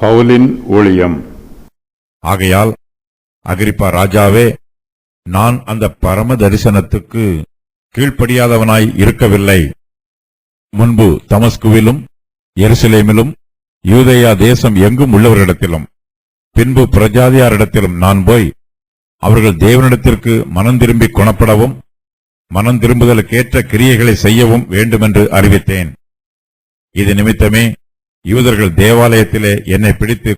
பவுலின் ஊழியம். ஆகையால் அகிரிப்பா ராஜாவே, நான் அந்த பரம தரிசனத்துக்கு கீழ்ப்படியாதவனாய் இருக்கவில்லை. முன்பு தமஸ்குவிலும் எருசலேமிலும் யூதேயா தேசம் எங்கும் உள்ளவர்களிடத்திலும் பின்பு பிரஜாதியாரிடத்திலும் நான் போய் அவர்கள் தேவனிடத்திற்கு மனம் திரும்பி குணப்படவும் மனம் திரும்புதலுக்கேற்ற கிரியைகளை செய்யவும் வேண்டுமென்று அறிவித்தேன். இது நிமித்தமே யூதர்கள் தேவாலயத்திலே என்னை பிடித்து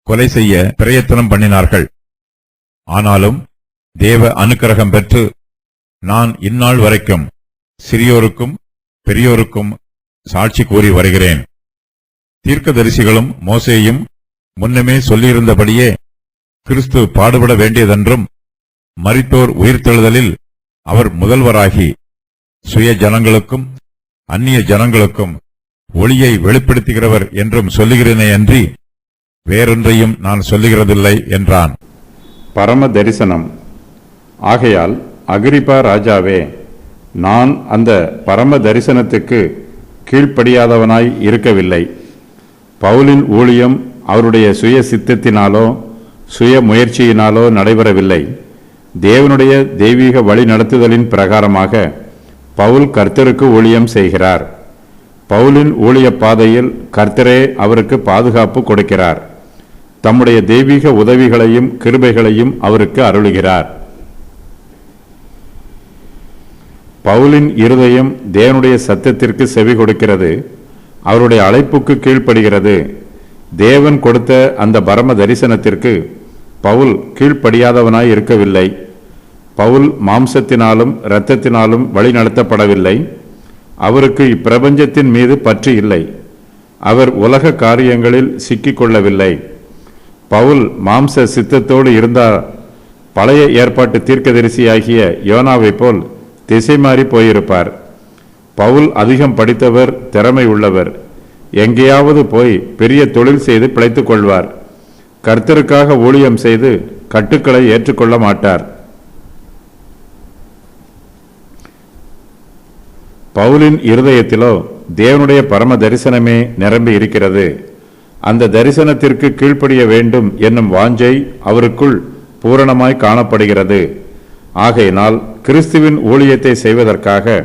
கொலை செய்ய பிரயத்தனம் பண்ணினார்கள். ஆனாலும் தேவ அனுக்கிரகம் பெற்று நான் இந்நாள் வரைக்கும் சிறியோருக்கும் பெரியோருக்கும் சாட்சி கூறி வருகிறேன். தீர்க்கதரிசிகளும் மோசேயும் முன்னமே சொல்லியிருந்தபடியே கிறிஸ்து பாடுபட வேண்டியதென்றும் மரித்தோர் உயிர்த்தெழுதலில் அவர் முதல்வராகி சுய ஜனங்களுக்கும் அந்நிய ஜனங்களுக்கும் ஒளியை வெளிப்படுத்துகிறவர் என்றும் சொல்லுகிறேனே அன்றி வேறொன்றையும் நான் சொல்லுகிறதில்லை என்றான். பரம தரிசனம். ஆகையால் அகிரிப்பா ராஜாவே, நான் அந்த பரம தரிசனத்துக்கு கீழ்ப்படியாதவனாய் இருக்கவில்லை. பவுலின் ஊழியம் அவருடைய சுய சித்தத்தினாலோ சுய முயற்சியினாலோ நடைபெறவில்லை. தேவனுடைய தெய்வீக வழி நடத்துதலின் பிரகாரமாக பவுல் கர்த்தருக்கு ஊழியம் செய்கிறார். பவுலின் ஊழிய பாதையில் கர்த்தரே அவருக்கு பாதுகாப்பு கொடுக்கிறார். தம்முடைய தெய்வீக உதவிகளையும் கிருபைகளையும் அவருக்கு அருளுகிறார். பவுலின் இருதயம் தேவனுடைய சத்தத்திற்கு செவி கொடுக்கிறது. அவருடைய அழைப்புக்கு கீழ்ப்படுகிறது. தேவன் கொடுத்த அந்த பரம தரிசனத்திற்கு பவுல் கீழ்ப்படியாதவனாய் இருக்கவில்லை. பவுல் மாம்சத்தினாலும் இரத்தத்தினாலும் வழி நடத்தப்படவில்லை. அவருக்கு இப்பிரபஞ்சத்தின் மீது பற்று இல்லை. அவர் உலக காரியங்களில் சிக்கிக்கொள்ளவில்லை. பவுல் மாம்ச சித்தத்தோடு இருந்தால் பழைய ஏற்பாட்டு தீர்க்கதரிசியாகிய யோனாவை போல் திசை மாறி போயிருப்பார். பவுல் அதிகம் படித்தவர், திறமை உள்ளவர். எங்கேயாவது போய் பெரிய தொழில் செய்து பிழைத்துக் கொள்வார். கர்த்தருக்காக ஊழியம் செய்து கட்டுக்களை ஏற்றுக்கொள்ள மாட்டார். பவுலின் இருதயத்திலோ தேவனுடைய பரம தரிசனமே நிரம்பி இருக்கிறது. அந்த தரிசனத்திற்கு கீழ்ப்படிய வேண்டும் என்னும் வாஞ்சை அவருக்குள் பூரணமாய் காணப்படுகிறது. ஆகையினால் கிறிஸ்துவின் ஊழியத்தை செய்வதற்காக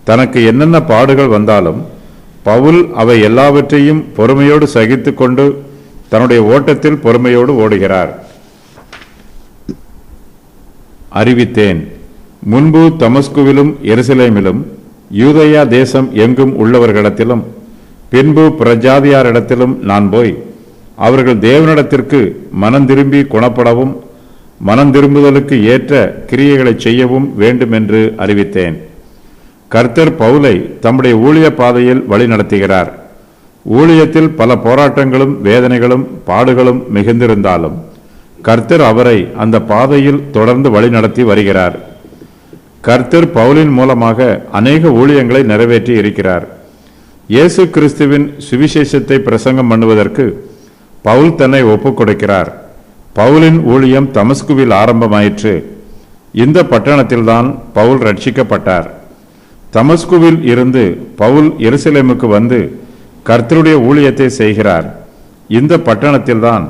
தனக்கு என்னென்ன பாடுகள் வந்தாலும் பவுல் அவை எல்லாவற்றையும் பொறுமையோடு சகித்து கொண்டு தன்னுடைய ஓட்டத்தில் பொறுமையோடு ஓடுகிறார். அறிவித்தேன். முன்பு தமஸ்குவிலும் எருசலேமிலும் யூதேயா தேசம் எங்கும் உள்ளவர்களிடத்திலும் பின்பு பிரஜாதியாரிடத்திலும் நான் போய் அவர்கள் தேவனிடத்திற்கு மனம் திரும்பி குணப்படவும் மனம் திரும்புதலுக்கு ஏற்ற கிரியைகளை செய்யவும் வேண்டும் என்று அறிவித்தேன். கர்த்தர் பவுலை தம்முடைய ஊழிய பாதையில் வழி நடத்துகிறார். ஊழியத்தில் பல போராட்டங்களும் வேதனைகளும் பாடுகளும் மிகுந்திருந்தாலும் கர்த்தர் அவரை அந்த பாதையில் தொடர்ந்து வழி நடத்தி வருகிறார். கர்த்தர் பவுலின் மூலமாக அநேக ஊழியங்களை நிறைவேற்றி இருக்கிறார். இயேசு கிறிஸ்துவின் சுவிசேஷத்தை பிரசங்கம் பண்ணுவதற்கு பவுல் தன்னை ஒப்புக் கொடுக்கிறார். பவுலின் ஊழியம் தமஸ்குவில் ஆரம்பமாயிற்று. இந்த பட்டணத்தில்தான் பவுல் ரட்சிக்கப்பட்டார். தமஸ்குவில் இருந்து பவுல் எருசலேமுக்கு வந்து கர்த்தருடைய ஊழியத்தை செய்கிறார். இந்த பட்டணத்தில்தான்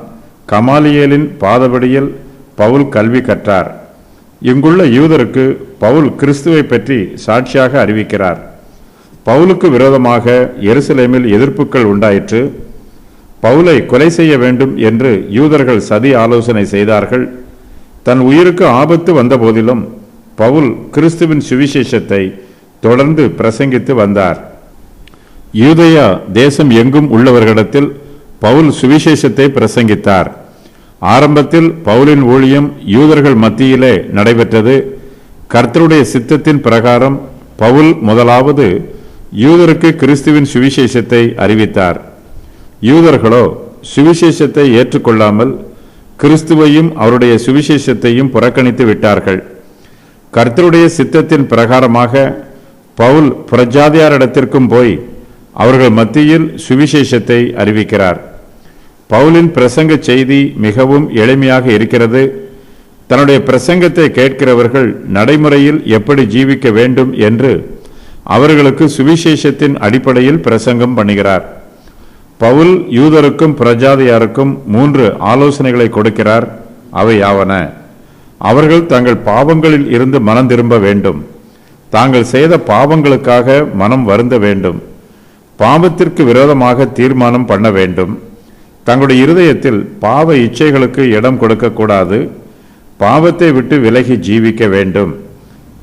கமாலியேலின் பாதபடியில் பவுல் கல்வி கற்றார். இங்குள்ள யூதருக்கு பவுல் கிறிஸ்துவை பற்றி சாட்சியாக அறிவிக்கிறார். பவுலுக்கு விரோதமாக எருசலேமில் எதிர்ப்புகள் உண்டாயிற்று. பவுலை கொலை செய்ய வேண்டும் என்று யூதர்கள் சதி ஆலோசனை செய்தார்கள். தன் உயிருக்கு ஆபத்து வந்த போதிலும் பவுல் கிறிஸ்துவின் சுவிசேஷத்தை தொடர்ந்து பிரசங்கித்து வந்தார். யூதேயா தேசம் எங்கும் உள்ளவர்களிடத்தில் பவுல் சுவிசேஷத்தை பிரசங்கித்தார். ஆரம்பத்தில் பவுலின் ஊழியம் யூதர்கள் மத்தியிலே நடைபெற்றது. கர்த்தருடைய சித்தத்தின் பிரகாரம் பவுல் முதலாவது யூதருக்கு கிறிஸ்துவின் சுவிசேஷத்தை அறிவித்தார். யூதர்களோ சுவிசேஷத்தை ஏற்றுக்கொள்ளாமல் கிறிஸ்துவையும் அவருடைய சுவிசேஷத்தையும் புறக்கணித்து விட்டார்கள். கர்த்தருடைய சித்தத்தின் பிரகாரமாக பவுல் பிரஜாதியாரிடத்திற்கும் போய் அவர்கள் மத்தியில் சுவிசேஷத்தை அறிவிக்கிறார். பவுலின் பிரசங்க செய்தி மிகவும் எளிமையாக இருக்கிறது. தன்னுடைய பிரசங்கத்தை கேட்கிறவர்கள் நடைமுறையில் எப்படி ஜீவிக்க வேண்டும் என்று அவர்களுக்கு சுவிசேஷத்தின் அடிப்படையில் பிரசங்கம் பண்ணுகிறார். பவுல் யூதருக்கும் பிரஜாதியாருக்கும் 3 ஆலோசனைகளை கொடுக்கிறார். அவை யாவன? அவர்கள் தங்கள் பாவங்களில் இருந்து மனம் திரும்ப வேண்டும். தாங்கள் செய்த பாவங்களுக்காக மனம் வருந்த வேண்டும். பாவத்திற்கு விரோதமாக தீர்மானம் பண்ண வேண்டும். தங்களுடைய இருதயத்தில் பாவ இச்சைகளுக்கு இடம் கொடுக்கக்கூடாது. பாவத்தை விட்டு விலகி ஜீவிக்க வேண்டும்.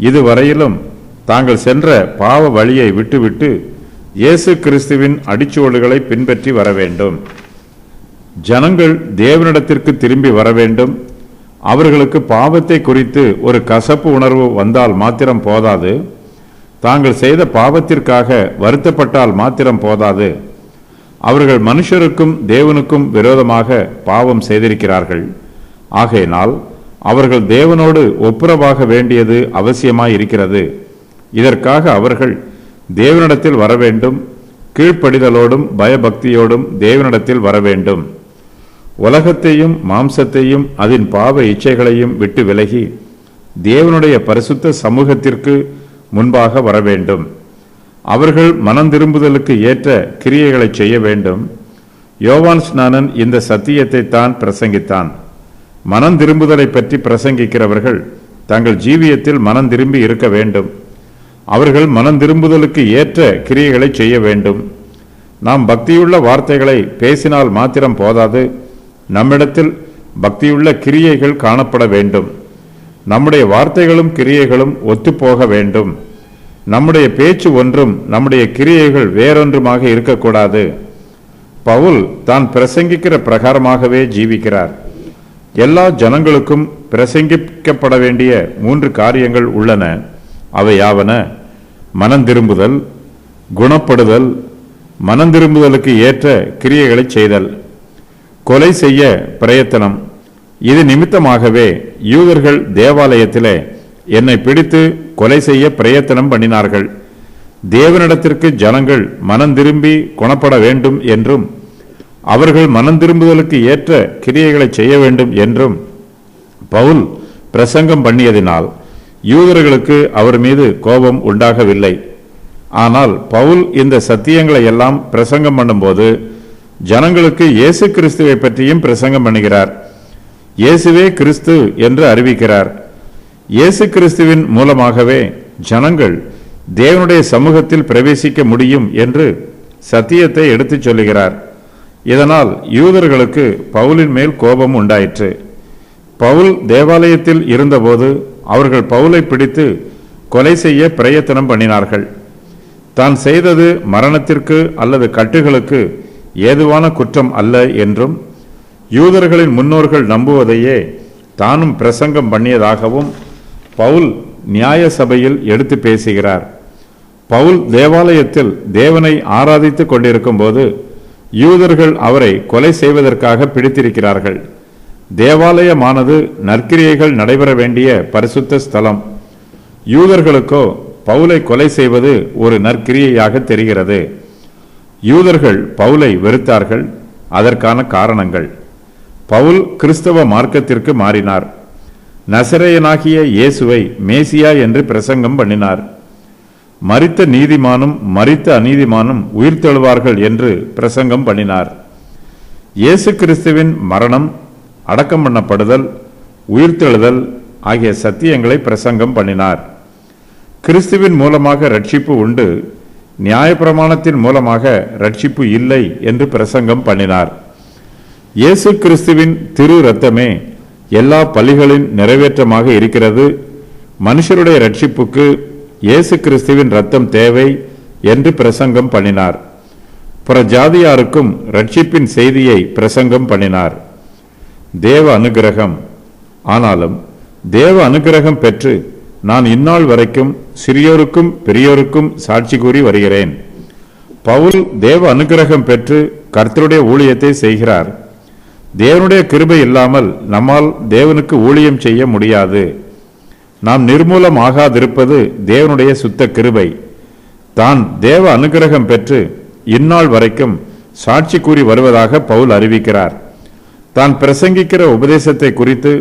இதுவரையிலும் தாங்கள் சென்ற பாவ வழியை விட்டுவிட்டு இயேசு கிறிஸ்துவின் அடிச்சுவடுகளை பின்பற்றி வர வேண்டும். ஜனங்கள் தேவனிடத்திற்கு திரும்பி வர வேண்டும். அவர்களுக்கு பாவத்தை குறித்து ஒரு கசப்பு உணர்வு வந்தால் மாத்திரம் போதாது. தாங்கள் செய்த பாவத்திற்காக வருத்தப்பட்டால் மாத்திரம் போதாது. அவர்கள் மனுஷருக்கும் தேவனுக்கும் விரோதமாக பாவம் செய்திருக்கிறார்கள். ஆகையினால் அவர்கள் தேவனோடு ஒப்புரவாக வேண்டியது அவசியமாயிருக்கிறது. இதற்காக அவர்கள் தேவனிடத்தில் வர வேண்டும். கீழ்ப்படிதலோடும் பயபக்தியோடும் தேவனிடத்தில் வர வேண்டும். உலகத்தையும் மாம்சத்தையும் அதன் பாவ இச்சைகளையும் விட்டு விலகி தேவனுடைய பரிசுத்த சமூகத்திற்கு முன்பாக வர வேண்டும். அவர்கள் மனம் திரும்புதலுக்கு ஏற்ற கிரியைகளை செய்ய வேண்டும். யோவான் ஸ்நானன் இந்த சத்தியத்தை தான் பிரசங்கித்தான். மனம் திரும்புதலை பற்றி பிரசங்கிக்கிறவர்கள் தங்கள் ஜீவியத்தில் மனம் திரும்பி இருக்க வேண்டும். அவர்கள் மனம் திரும்புதலுக்கு ஏற்ற கிரியைகளை செய்ய வேண்டும். நாம் பக்தியுள்ள வார்த்தைகளை பேசினால் மாத்திரம் போதாது. நம்மிடத்தில் பக்தியுள்ள கிரியைகள் காணப்பட வேண்டும். நம்முடைய வார்த்தைகளும் கிரியைகளும் ஒத்துப்போக வேண்டும். நம்முடைய பேச்சு ஒன்றும் நம்முடைய கிரியைகள் வேறொன்றுமாக இருக்கக்கூடாது. பவுல் தான் பிரசங்கிக்கிற பிரகாரமாகவே ஜீவிக்கிறார். எல்லா ஜனங்களுக்கும் பிரசங்கிக்கப்பட வேண்டிய 3 காரியங்கள் உள்ளன. அவை யாவன? மனம் திரும்புதல், குணப்படுதல், மனம் திரும்புதலுக்கு ஏற்ற கிரியைகளை செய்தல், கொலை செய்ய பிரயத்தனம். இது நிமித்தமாகவே யூதர்கள் தேவாலயத்திலே என்னை பிடித்து கொலை செய்ய பிரயத்தனம் பண்ணினார்கள். தேவனிடத்திற்கு ஜனங்கள் மனம் திரும்பி குணப்பட வேண்டும் என்றும் அவர்கள் மனம் திரும்புதலுக்கு ஏற்ற கிரியைகளை செய்ய வேண்டும் என்றும் பவுல் பிரசங்கம் பண்ணியதினால் யூதர்களுக்கு அவர் மீது கோபம் உண்டாகவில்லை. ஆனால் பவுல் இந்த சத்தியங்களை எல்லாம் பிரசங்கம் பண்ணும்போது ஜனங்களுக்கு இயேசு கிறிஸ்துவை பற்றியும் பிரசங்கம் பண்ணுகிறார். இயேசுவே கிறிஸ்து என்று அறிவிக்கிறார். இயேசு கிறிஸ்துவின் மூலமாகவே ஜனங்கள் தேவனுடைய சமூகத்தில் பிரவேசிக்க முடியும் என்று சத்தியத்தை எடுத்துச் சொல்லுகிறார். இதனால் யூதர்களுக்கு பவுலின் மேல் கோபம் உண்டாயிற்று. பவுல் தேவாலயத்தில் இருந்தபோது அவர்கள் பவுலை பிடித்து கொலை செய்ய பிரயத்தனம் பண்ணினார்கள். தான் செய்தது மரணத்திற்கு அல்லது கட்டுகளுக்கு ஏதுவான குற்றம் அல்ல என்றும் யூதர்களின் முன்னோர்கள் நம்புவதையே தானும் பிரசங்கம் பண்ணியதாகவும் பவுல் நியாய சபையில் எடுத்து பேசுகிறார். பவுல் தேவாலயத்தில் தேவனை ஆராதித்துக் கொண்டிருக்கும் போது யூதர்கள் அவரை கொலை செய்வதற்காக பிடித்திருக்கிறார்கள். தேவாலயமானது நற்கிரியைகள் நடைபெற வேண்டிய பரிசுத்த ஸ்தலம். யூதர்களுக்கோ பவுலை கொலை செய்வது ஒரு நற்கிரியையாக தெரிகிறது. யூதர்கள் பவுலை வெறுத்தார்கள். அதற்கான காரணங்கள்: பவுல் கிறிஸ்தவ மார்க்கத்திற்கு மாறினார். நசரேயனாகிய இயேசுவை மேசியா என்று பிரசங்கம் பண்ணினார். மரித்த நீதிமானும் மரித்த அநீதிமானும் உயிர்த்தெழுவார்கள் என்று பிரசங்கம் பண்ணினார். இயேசு கிறிஸ்துவின் மரணம், அடக்கம் பண்ணப்படுதல், உயிர்த்தெழுதல் ஆகிய சத்தியங்களை பிரசங்கம் பண்ணினார். கிறிஸ்துவின் மூலமாக ரட்சிப்பு உண்டு, நியாயப்பிரமாணத்தின் மூலமாக ரட்சிப்பு இல்லை என்று பிரசங்கம் பண்ணினார். இயேசு கிறிஸ்துவின் திரு இரத்தமே எல்லா பலிகளின் நிறைவேற்றமாக இருக்கிறது. மனுஷருடைய ரட்சிப்புக்கு இயேசு கிறிஸ்துவின் இரத்தம் தேவை என்று பிரசங்கம் பண்ணினார். புறஜாதியாருக்கும் ரட்சிப்பின் செய்தியை பிரசங்கம் பண்ணினார். தேவ அனுக்கிரகம். ஆனாலும் தேவ அனுக்கிரகம் பெற்று நான் இந்நாள் வரைக்கும் சிறியோருக்கும் பெரியோருக்கும் சாட்சி கூறி வருகிறேன். பவுல் தேவ அனுக்கிரகம் பெற்று கர்த்தருடைய ஊழியத்தை செய்கிறார். தேவனுடைய கிருபை இல்லாமல் நம்மால் தேவனுக்கு ஊழியம் செய்ய முடியாது. நாம் நிர்மூலம் ஆகாதிருப்பது தேவனுடைய சுத்த கிருபை. தான் தேவ அனுக்கிரகம் பெற்று இந்நாள் வரைக்கும் சாட்சி கூறி வருவதாக பவுல் அறிவிக்கிறார். தான் பிரசங்கிக்கிற உபதேசத்தை குறித்து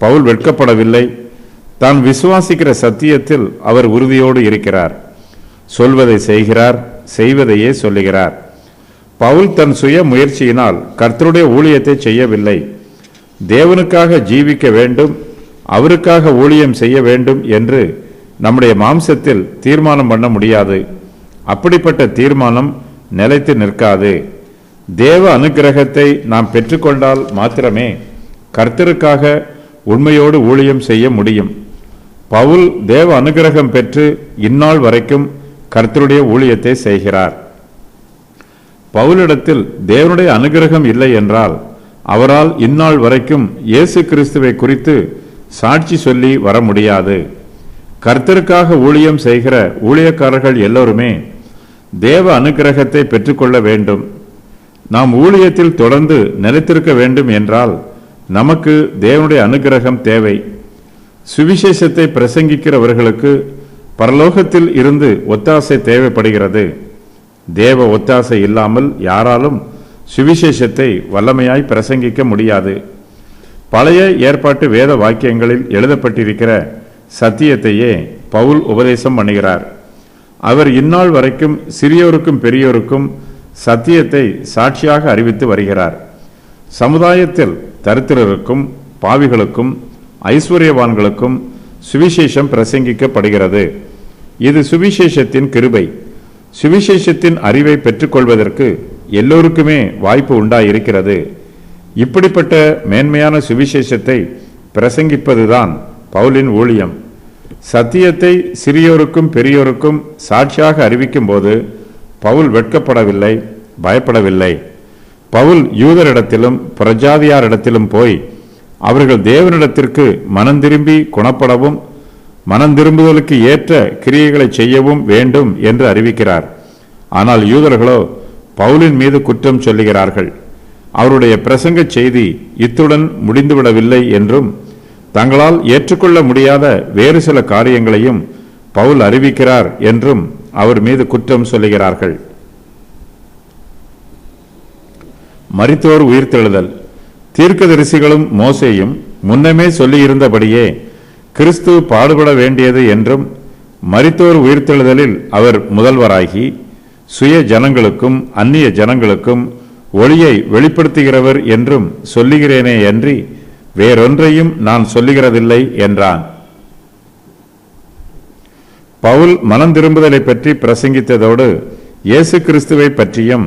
பவுல் வெட்கப்படவில்லை. தான் விசுவாசிக்கிற சத்தியத்தில் அவர் உறுதியோடு இருக்கிறார். சொல்வதை செய்கிறார், செய்வதையே சொல்லுகிறார். பவுல் தன் சுய முயற்சியினால் கர்த்தருடைய ஊழியத்தை செய்யவில்லை. தேவனுக்காக ஜீவிக்க வேண்டும், அவருக்காக ஊழியம் செய்ய வேண்டும் என்று நம்முடைய மாம்சத்தில் தீர்மானம் பண்ண முடியாது. அப்படிப்பட்ட தீர்மானம் நிலைத்து நிற்காது. தேவ அனுக்கிரகத்தை நாம் பெற்றுக்கொண்டால் மாத்திரமே கர்த்தருக்காக உண்மையோடு ஊழியம் செய்ய முடியும். பவுல் தேவ அனுக்கிரகம் பெற்று இந்நாள் வரைக்கும் கர்த்தருடைய ஊழியத்தை செய்கிறார். பவுலிடத்தில் தேவனுடைய அனுக்கிரகம் இல்லை என்றால் அவரால் இந்நாள் வரைக்கும் இயேசு கிறிஸ்துவை குறித்து சாட்சி சொல்லி வர முடியாது. கர்த்தருக்காக ஊழியம் செய்கிற ஊழியக்காரர்கள் எல்லோருமே தேவ அனுக்கிரகத்தை பெற்றுக்கொள்ள வேண்டும். நாம் ஊழியத்தில் தொடர்ந்து நிலைத்திருக்க வேண்டும் என்றால் நமக்கு தேவனுடைய அனுக்கிரகம் தேவை. சுவிசேஷத்தை பிரசங்கிக்கிறவர்களுக்கு பரலோகத்தில் இருந்து ஒத்தாசை தேவைப்படுகிறது. தேவ ஒத்தாசை இல்லாமல் யாராலும் சுவிசேஷத்தை வல்லமையாய் பிரசங்கிக்க முடியாது. பழைய ஏற்பாட்டு வேத வாக்கியங்களில் எழுதப்பட்டிருக்கிற சத்தியத்தையே பவுல் உபதேசம் பண்ணுகிறார். அவர் இந்நாள் வரைக்கும் சிறியோருக்கும் பெரியோருக்கும் சத்தியத்தை சாட்சியாக அறிவித்து வருகிறார். சமுதாயத்தில் தரித்திரருக்கும் பாவிகளுக்கும் ஐஸ்வர்யவான்களுக்கும் சுவிசேஷம் பிரசங்கிக்கப்படுகிறது. இது சுவிசேஷத்தின் கிருபை. சுவிசேஷத்தின் அறிவை பெற்றுக்கொள்வதற்கு எல்லோருக்குமே வாய்ப்பு உண்டாயிருக்கிறது. இப்படிப்பட்ட மேன்மையான சுவிசேஷத்தை பிரசங்கிப்பதுதான் பவுலின் ஊழியம். சத்தியத்தை சிறியோருக்கும் பெரியோருக்கும் சாட்சியாக அறிவிக்கும் போது பவுல் வெட்கப்படவில்லை, பயப்படவில்லை. பவுல் யூதரிடத்திலும் பிரஜாதியாரிடத்திலும் போய் அவர்கள் தேவனிடத்திற்கு மனந்திரும்பி குணப்படவும் மனந்திரும்புதலுக்கு ஏற்ற கிரியைகளை செய்யவும் வேண்டும் என்று அறிவிக்கிறார். ஆனால் யூதர்களோ பவுலின் மீது குற்றம் சொல்லுகிறார்கள். அவருடைய பிரசங்க செய்தி இத்துடன் முடிந்துவிடவில்லை என்றும் தங்களால் ஏற்றுக்கொள்ள முடியாத வேறு சில காரியங்களையும் பவுல் அறிவிக்கிறார் என்றும் அவர் மீது குற்றம் சொல்லுகிறார்கள். மரித்தோர் உயிர்த்தெழுதல். தீர்க்கதரிசிகளும் மோசேயும் முன்னமே சொல்லியிருந்தபடியே கிறிஸ்து பாடுபட வேண்டியது என்றும் மரித்தோர் உயிர்த்தெழுதலில் அவர் முதல்வராகி சுய ஜனங்களுக்கும் அந்நிய ஜனங்களுக்கும் ஒளியை வெளிப்படுத்துகிறவர் என்றும் சொல்லுகிறேனே அன்றி வேறொன்றையும் நான் சொல்லுகிறதில்லை என்றான். பவுல் மனம் திரும்புதலை பற்றி பிரசங்கித்ததோடு இயேசு கிறிஸ்துவை பற்றியும்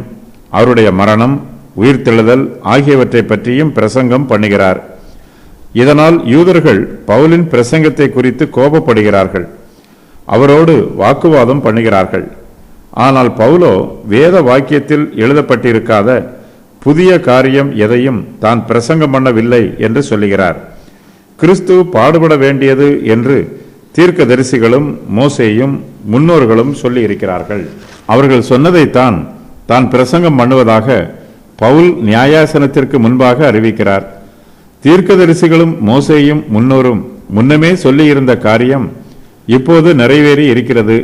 அவருடைய மரணம் உயிர்த்தெழுதல் ஆகியவற்றை பற்றியும் பிரசங்கம் பண்ணுகிறார். இதனால் யூதர்கள் பவுலின் பிரசங்கத்தை குறித்து கோபப்படுகிறார்கள். அவரோடு வாக்குவாதம் பண்ணுகிறார்கள். ஆனால் பவுலோ வேத வாக்கியத்தில் எழுதப்பட்டிருக்காத புதிய காரியம் எதையும் தான் பிரசங்கம் பண்ணவில்லை என்று சொல்லுகிறார். கிறிஸ்து பாடுபட வேண்டியது என்று தீர்க்கதரிசிகளும் மோசேயும் முன்னோர்களும் சொல்லி இருக்கிறார்கள். அவர்கள் சொன்னதைத்தான் தான் பிரசங்கம் பண்ணுவதாக பவுல் நியாயாசனத்திற்கு முன்பாக அறிவிக்கிறார். தீர்க்கதரிசிகளும் மோசேயும் முன்னோரும் முன்னமே சொல்லியிருந்த காரியம் இப்போது நிறைவேறி இருக்கிறது.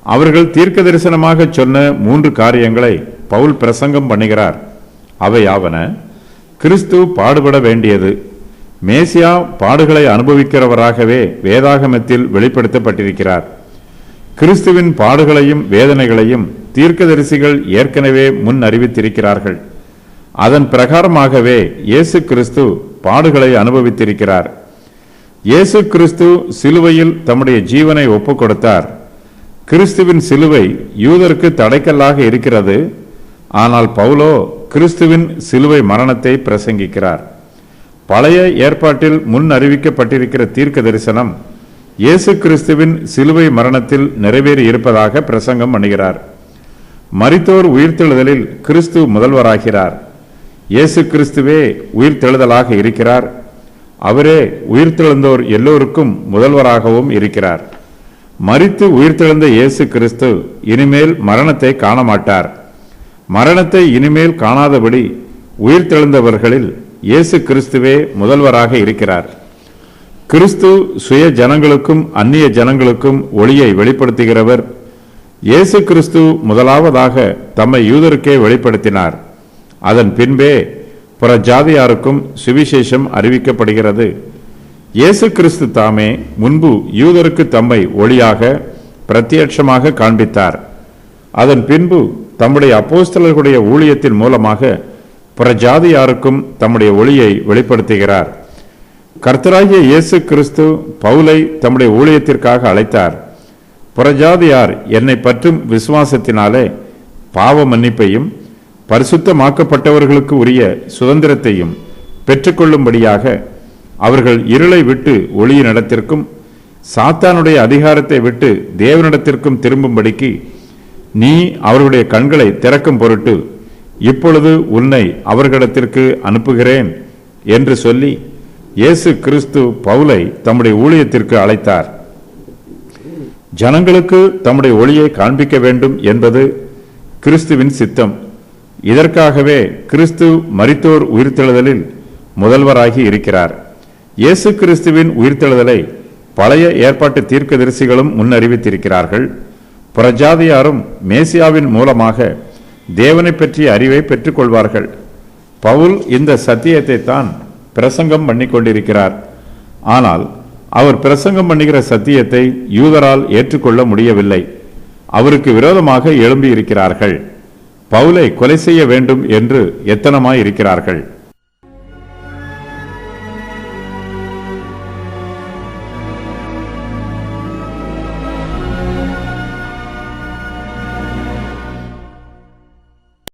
அவர்கள் தீர்க்க தரிசனமாக சொன்ன 3 காரியங்களை பவுல் பிரசங்கம் பண்ணுகிறார். அவையாவன: கிறிஸ்து பாடுபட வேண்டியது. மேசியா பாடுகளை அனுபவிக்கிறவராகவே வேதாகமத்தில் வெளிப்படுத்தப்பட்டிருக்கிறார். கிறிஸ்துவின் பாடுகளையும் வேதனைகளையும் தீர்க்கதரிசிகள் ஏற்கனவே முன் அறிவித்திருக்கிறார்கள். அதன் பிரகாரமாகவே இயேசு கிறிஸ்து பாடுகளை அனுபவித்திருக்கிறார். இயேசு கிறிஸ்து சிலுவையில் தம்முடைய ஜீவனை ஒப்புக் கொடுத்தார். கிறிஸ்துவின் சிலுவை யூதருக்கு தடைக்கல்லாக இருக்கிறது. ஆனால் பவுலோ கிறிஸ்துவின் சிலுவை மரணத்தை பிரசங்கிக்கிறார். பழைய ஏற்பாட்டில் முன் அறிவிக்கப்பட்டிருக்கிற தீர்க்க தரிசனம் இயேசு கிறிஸ்துவின் சிலுவை மரணத்தில் நிறைவேறி இருப்பதாக பிரசங்கம் பண்ணுகிறார். மரித்தோர் உயிர்த்தெழுதலில் கிறிஸ்து முதல்வராகிறார். இயேசு கிறிஸ்துவே உயிர்த்தெழுதலாக இருக்கிறார். அவரே உயிர்த்தெழுந்தோர் எல்லோருக்கும் முதல்வராகவும் இருக்கிறார். மரித்து உயிர்த்தெழுந்த இயேசு கிறிஸ்து இனிமேல் மரணத்தை காண மாட்டார். மரணத்தை இனிமேல் காணாதபடி உயிர்த்தெழுந்தவர்களில் இயேசு கிறிஸ்துவே முதல்வராக இருக்கிறார். கிறிஸ்து சுய ஜனங்களுக்கும் அந்நிய ஜனங்களுக்கும் ஒளியை வெளிப்படுத்துகிறவர். இயேசு கிறிஸ்து முதலாவதாக தம்மை யூதருக்கே வெளிப்படுத்தினார். அதன் பின்பே புற ஜாதியாருக்கும் சுவிசேஷம் அறிவிக்கப்படுகிறது. இயேசு கிறிஸ்து தாமே முன்பு யூதருக்கு தம்மை ஒளியாக பிரத்யட்சமாக காண்பித்தார். அதன் பின்பு தம்முடைய அப்போஸ்தலர்களுடைய ஊழியத்தின் மூலமாக புறஜாதியாருக்கும் தம்முடைய ஒளியை வெளிப்படுத்துகிறார். கர்த்தராகிய இயேசு கிறிஸ்து பவுலை தம்முடைய ஊழியத்திற்காக அழைத்தார். புறஜாதியார் என்னை பற்றும் விசுவாசத்தினாலே பாவ மன்னிப்பையும் பரிசுத்தமாக்கப்பட்டவர்களுக்கு உரிய சுதந்திரத்தையும் பெற்றுக்கொள்ளும்படியாக அவர்கள் இருளை விட்டு ஒளியினிடத்திற்கும் சாத்தானுடைய அதிகாரத்தை விட்டு தேவனிடத்திற்கும் திரும்பும்படிக்கு நீ அவர்களுடைய கண்களை திறக்கும் பொருட்டு இப்பொழுது உன்னை அவர்களிடத்திற்கு அனுப்புகிறேன் என்று சொல்லி இயேசு கிறிஸ்து பவுலை தம்முடைய ஊழியத்திற்கு அழைத்தார். ஜனங்களுக்கு தம்முடைய ஒளியை காண்பிக்க வேண்டும் என்பது கிறிஸ்துவின் சித்தம். இதற்காகவே கிறிஸ்து மரித்தோர் உயிர்த்தெழுதலில் முதல்வராகி இருக்கிறார். இயேசு கிறிஸ்துவின் உயிர்த்தெழுதலை பழைய ஏற்பாட்டு தீர்க்கதரிசிகளும் முன்னறிவித்திருக்கிறார்கள். புறஜாதியாரும் மேசியாவின் மூலமாக தேவனை பற்றிய அறிவை பெற்றுக்கொள்வார்கள். பவுல் இந்த சத்தியத்தை தான் பிரசங்கம் பண்ணி கொண்டிருக்கிறார். ஆனால் அவர் பிரசங்கம் பண்ணுகிற சத்தியத்தை யூதரால் ஏற்றுக்கொள்ள முடியவில்லை. அவருக்கு விரோதமாக எழும்பி இருக்கிறார்கள். பவுலை கொலை செய்ய வேண்டும் என்று எத்தனமாய் இருக்கிறார்கள்.